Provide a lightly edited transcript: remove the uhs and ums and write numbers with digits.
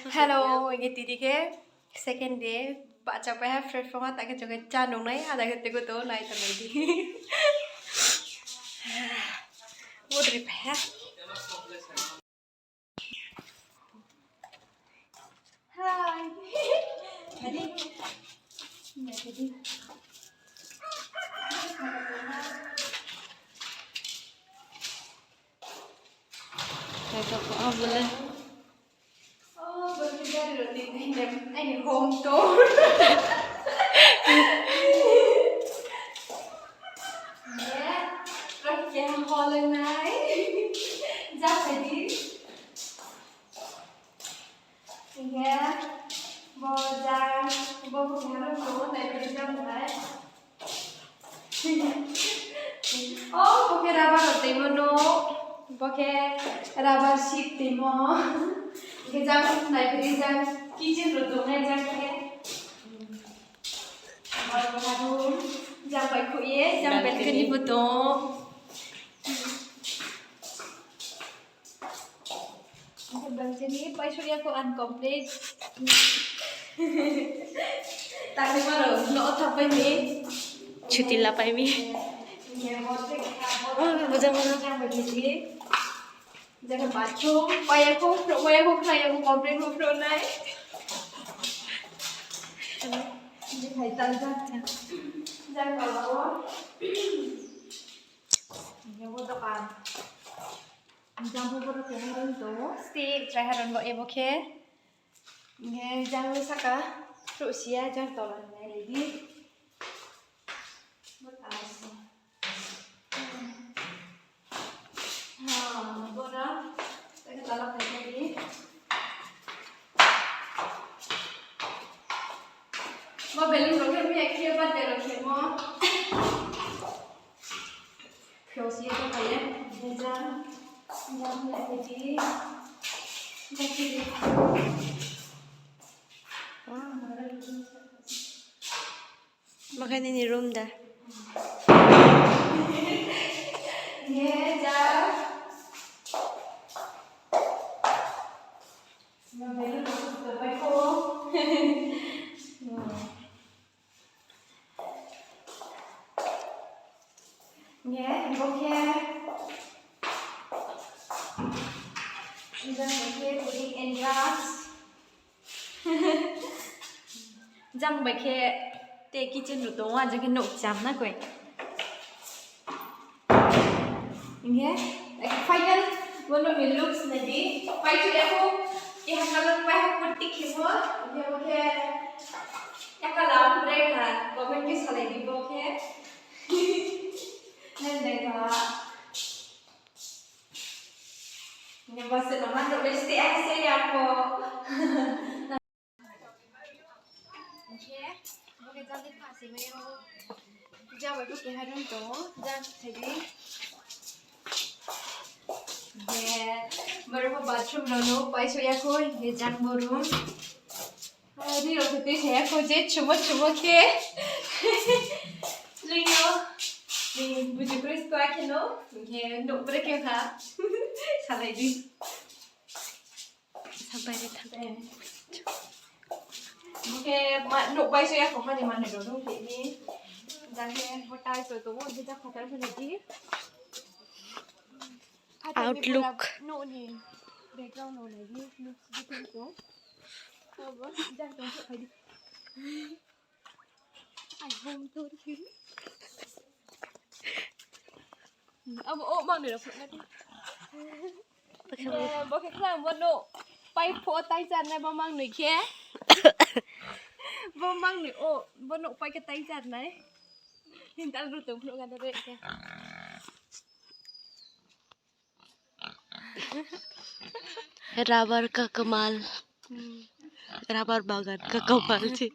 Hello, ini tadi ke second day. Baca apa ya? Platform tak ke juga canung nai, ada ke tegu tu nai terlebih. Mau drip ya? Hai. Tadi, tadi. Saya tak apa boleh. Oh, berbicara roti ini home tour. Yang Holland naik, jauh tadi, ya, bojang, bojang harus turun dari jam naik. Oh, pakai raba roti mono, pakai raba sheet timo, ke jam naik dari jam kitchen roti naik jam ke, baru jam baik kuye, jam baik kini betul. Jadi paisuri aku incomplete. Tak ada baru, no apa ini? Cuti lah pak ini. Oh, jangan begini. Jangan baca. Payah aku kaya aku complete aku naik. Ini kaitan saja. Jangan kalau. Ini buat apa? Jangan buat keharan tu. Stay keharan buat ibu ke. Ini jangan saka. Rusia jangan tolong lagi. Buat apa sih? Bora. Kita talak lagi. Mau beli roket punya kia buat roket mau. Rusia tu kaya. Jangan lagi. Jadi. Makan ini room dah. Ye, jauh. Mau beli roket terbaik kok. Ye, roket. Jangan pakai pudding and grass. Jangan pakai teh kitchen tu doang, jangan nuk jam nak kau. Ini, final, mana ni looks nanti. Pakai tu aku, yang kalau pakai putih semua, dia pakai. Yang kalau mereka, komen kes kalau di pakai. Nanti tak. Ini bahasa nama tu mesti asal apa? Okay, okay, jadi pasti mayo. Jauh itu keharan tu, jauh tadi. Yeah, baru bathroom lalu, paisuri aku, ye jang baru. Hari waktu tu saya aku je cuma ke. Lino, ni bujuk Chris tu aku no, ye nuk berke ha. Sampai di. Okay, nuk paisuri aku mana mana dulu ni. Jangan hotel tu, kita hotel tu lagi. Outlook. No ni. Background no lagi. Look different tu. Apa? Jangan tunjuk lagi. Ai home tu ni. Apa mang ni dah pun nanti. Pakai kelang buat no. Pai po tai jan nai ba mang ni ke. Ba mang ni buat no pai ke tai jan nai. Hintal ru tu pun kan ada ke. Rubber का कमाल rubber बागान का कमाल थी